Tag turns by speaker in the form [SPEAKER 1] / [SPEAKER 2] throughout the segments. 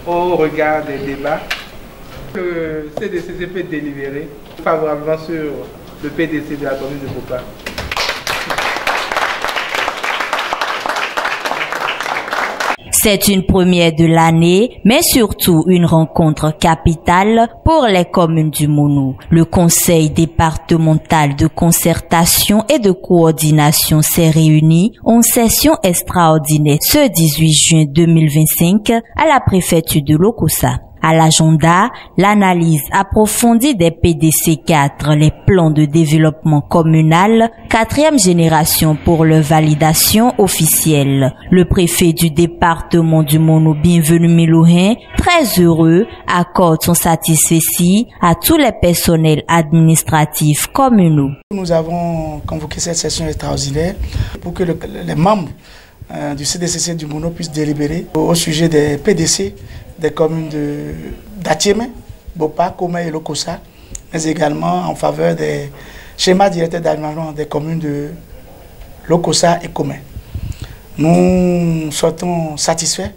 [SPEAKER 1] au regard des débats, le CDCC peut délibérer favorablement sur le PDC de la commune de Bopa.
[SPEAKER 2] C'est une première de l'année, mais surtout une rencontre capitale pour les communes du Mono. Le Conseil départemental de concertation et de coordination s'est réuni en session extraordinaire ce 18 juin 2025 à la préfecture de Lokossa. À l'agenda, l'analyse approfondie des PDC 4, les plans de développement communal, 4e génération pour leur validation officielle. Le préfet du département du Mono, Bienvenu Milouhin, très heureux, accorde son satisfait à tous les personnels administratifs communaux.
[SPEAKER 3] Nous avons convoqué cette session extraordinaire pour que les membres du CDCC du Mono puissent délibérer au sujet des PDC des communes d'Atiémé, Bopa, Komé et Lokossa, mais également en faveur des schémas directeurs d'aménagement des communes de Lokossa et Komé. Nous sommes satisfaits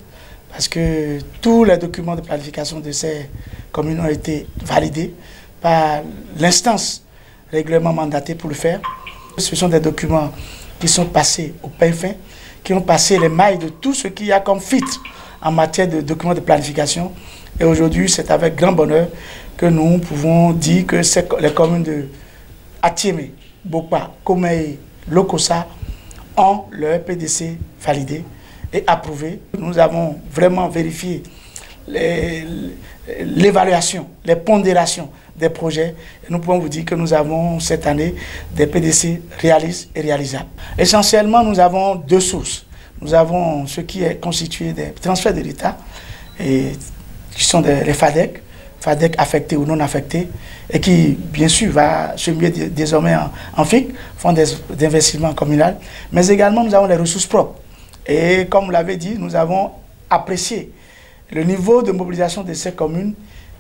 [SPEAKER 3] parce que tous les documents de planification de ces communes ont été validés par l'instance régulièrement mandatée pour le faire. Ce sont des documents qui sont passés au peigne fin, qui ont passé les mailles de tout ce qu'il y a comme filtre en matière de documents de planification. Et aujourd'hui, c'est avec grand bonheur que nous pouvons dire que les communes de Atiémé, Bopa, Komé et Lokossa ont leur PDC validé et approuvé. Nous avons vraiment vérifié l'évaluation, les pondérations des projets. Et nous pouvons vous dire que nous avons cette année des PDC réalistes et réalisables. Essentiellement, nous avons deux sources. Nous avons ce qui est constitué des transferts de l'État, qui sont les FADEC affectés ou non affectés, et qui, bien sûr, va se mettre désormais en FIC, Fonds d'investissement communal, mais également nous avons les ressources propres. Et comme vous l'avez dit, nous avons apprécié le niveau de mobilisation de ces communes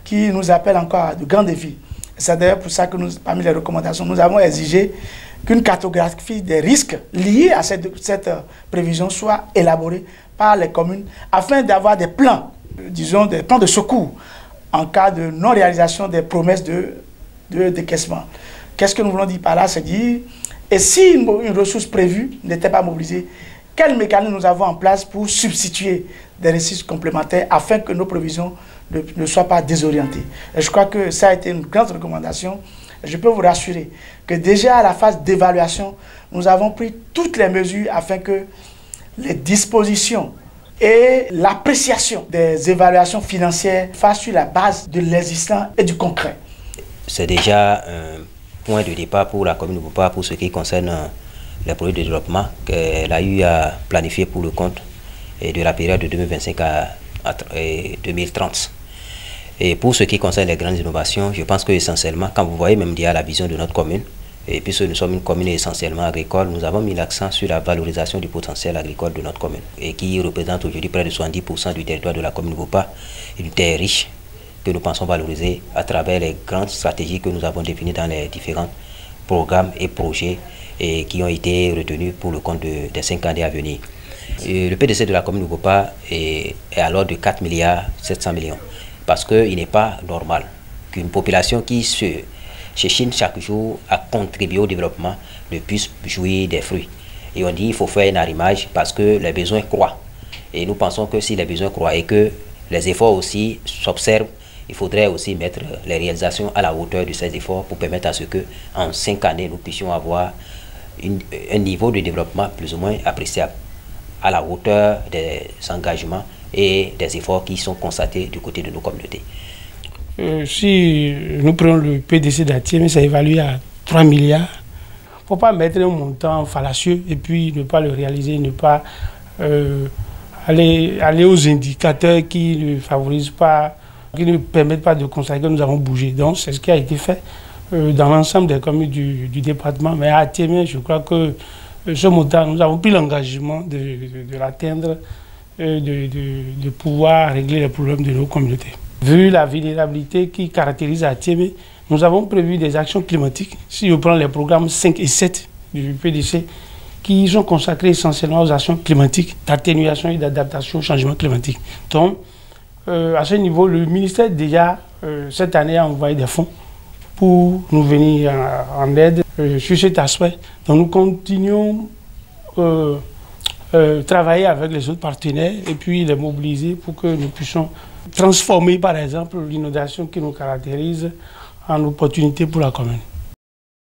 [SPEAKER 3] qui nous appelle encore à de grands défis. C'est d'ailleurs pour ça que parmi les recommandations, nous avons exigé qu'une cartographie des risques liés à cette prévision soit élaborée par les communes afin d'avoir des plans, disons des plans de secours en cas de non-réalisation des promesses de décaissement. Qu'est-ce que nous voulons dire par là? C'est dire, et si une ressource prévue n'était pas mobilisée, quel mécanisme nous avons en place pour substituer des ressources complémentaires afin que nos prévisions ne soient pas désorientées? Et je crois que ça a été une grande recommandation. Je peux vous rassurer que déjà à la phase d'évaluation, nous avons pris toutes les mesures afin que les dispositions et l'appréciation des évaluations financières fassent sur la base de l'existant et du concret.
[SPEAKER 4] C'est déjà un point de départ pour la commune de Bopa pour ce qui concerne les projets de développement qu'elle a eu à planifier pour le compte de la période de 2025 à 2030. Et pour ce qui concerne les grandes innovations, je pense que essentiellement, quand vous voyez même déjà la vision de notre commune, et puisque nous sommes une commune essentiellement agricole, nous avons mis l'accent sur la valorisation du potentiel agricole de notre commune, et qui représente aujourd'hui près de 70% du territoire de la commune de Bopa, une terre riche que nous pensons valoriser à travers les grandes stratégies que nous avons définies dans les différents programmes et projets et qui ont été retenus pour le compte des 5 années à venir. Et le PDC de la commune de Bopa est alors de 4 milliards 700 millions. Parce qu'il n'est pas normal qu'une population qui se chine chaque jour à contribuer au développement ne puisse jouir des fruits. Et on dit qu'il faut faire un arrimage parce que les besoins croient. Et nous pensons que si les besoins croient et que les efforts aussi s'observent, il faudrait aussi mettre les réalisations à la hauteur de ces efforts pour permettre à ce qu'en 5 années, nous puissions avoir un niveau de développement plus ou moins appréciable à la hauteur des engagements et des efforts qui sont constatés du côté de nos communautés.
[SPEAKER 5] Si nous prenons le PDC d'Atiémé, ça évalue à 3 milliards. Il ne faut pas mettre un montant fallacieux et puis ne pas le réaliser, ne pas aller aux indicateurs qui ne favorisent pas, qui ne permettent pas de constater que nous avons bougé. Donc c'est ce qui a été fait dans l'ensemble des communes du département. Mais à Atiémé, je crois que ce montant, nous avons pris l'engagement de l'atteindre, de pouvoir régler les problèmes de nos communautés. Vu la vulnérabilité qui caractérise Atiémé, nous avons prévu des actions climatiques. Si on prend les programmes 5 et 7 du PDC, qui sont consacrés essentiellement aux actions climatiques, d'atténuation et d'adaptation au changement climatique. Donc, à ce niveau, le ministère déjà, cette année, a envoyé des fonds pour nous venir en aide sur cet aspect. Donc nous continuons travailler avec les autres partenaires et puis les mobiliser pour que nous puissions transformer, par exemple, l'inondation qui nous caractérise en opportunité pour la commune.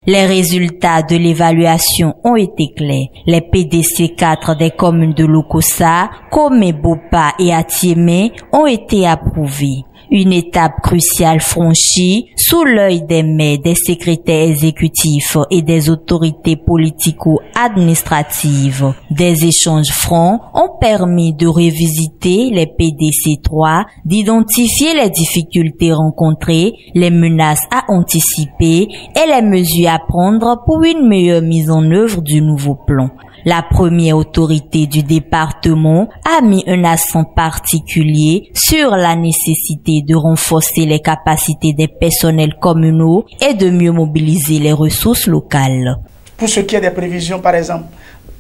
[SPEAKER 2] Les résultats de l'évaluation ont été clairs. Les PDC 4 des communes de Lokossa, Komé, Bopa et Atiémé ont été approuvés. Une étape cruciale franchie sous l'œil des maires, des secrétaires exécutifs et des autorités politico-administratives. Des échanges francs ont permis de revisiter les PDC 3, d'identifier les difficultés rencontrées, les menaces à anticiper et les mesures à prendre pour une meilleure mise en œuvre du nouveau plan. La première autorité du département a mis un accent particulier sur la nécessité de renforcer les capacités des personnels communaux et de mieux mobiliser les ressources locales.
[SPEAKER 3] Pour ce qui est des prévisions, par exemple,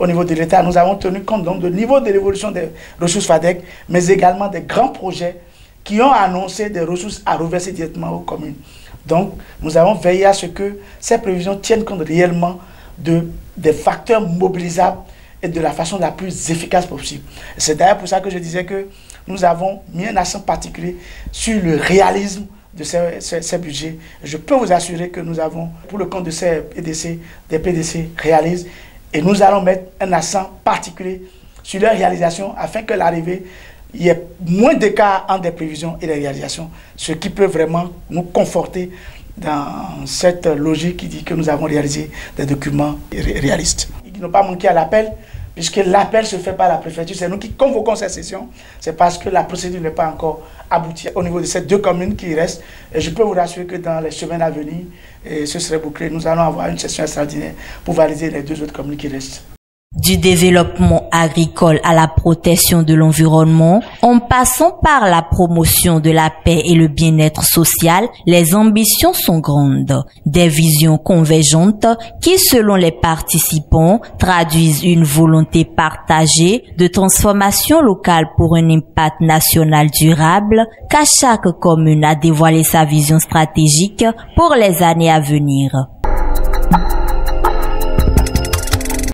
[SPEAKER 3] au niveau de l'État, nous avons tenu compte donc du niveau de l'évolution des ressources FADEC, mais également des grands projets qui ont annoncé des ressources à reverser directement aux communes. Donc, nous avons veillé à ce que ces prévisions tiennent compte réellement des facteurs mobilisables et de la façon la plus efficace possible. C'est d'ailleurs pour ça que je disais que nous avons mis un accent particulier sur le réalisme de ces budgets. Je peux vous assurer que nous avons, pour le compte de ces PDC, des PDC réalistes, et nous allons mettre un accent particulier sur leur réalisation afin que l'arrivée, il y ait moins d'écart entre des prévisions et des réalisations, ce qui peut vraiment nous conforter dans cette logique qui dit que nous avons réalisé des documents réalistes. Ils n'ont pas manqué à l'appel, puisque l'appel se fait par la préfecture. C'est nous qui convoquons cette session. C'est parce que la procédure n'est pas encore aboutie au niveau de ces deux communes qui restent. Et je peux vous rassurer que dans les semaines à venir, et ce serait bouclé, nous allons avoir une session extraordinaire pour valider les deux autres communes qui restent.
[SPEAKER 2] Du développement agricole à la protection de l'environnement, en passant par la promotion de la paix et le bien-être social, les ambitions sont grandes. Des visions convergentes qui, selon les participants, traduisent une volonté partagée de transformation locale pour un impact national durable, qu'à chaque commune a dévoilé sa vision stratégique pour les années à venir.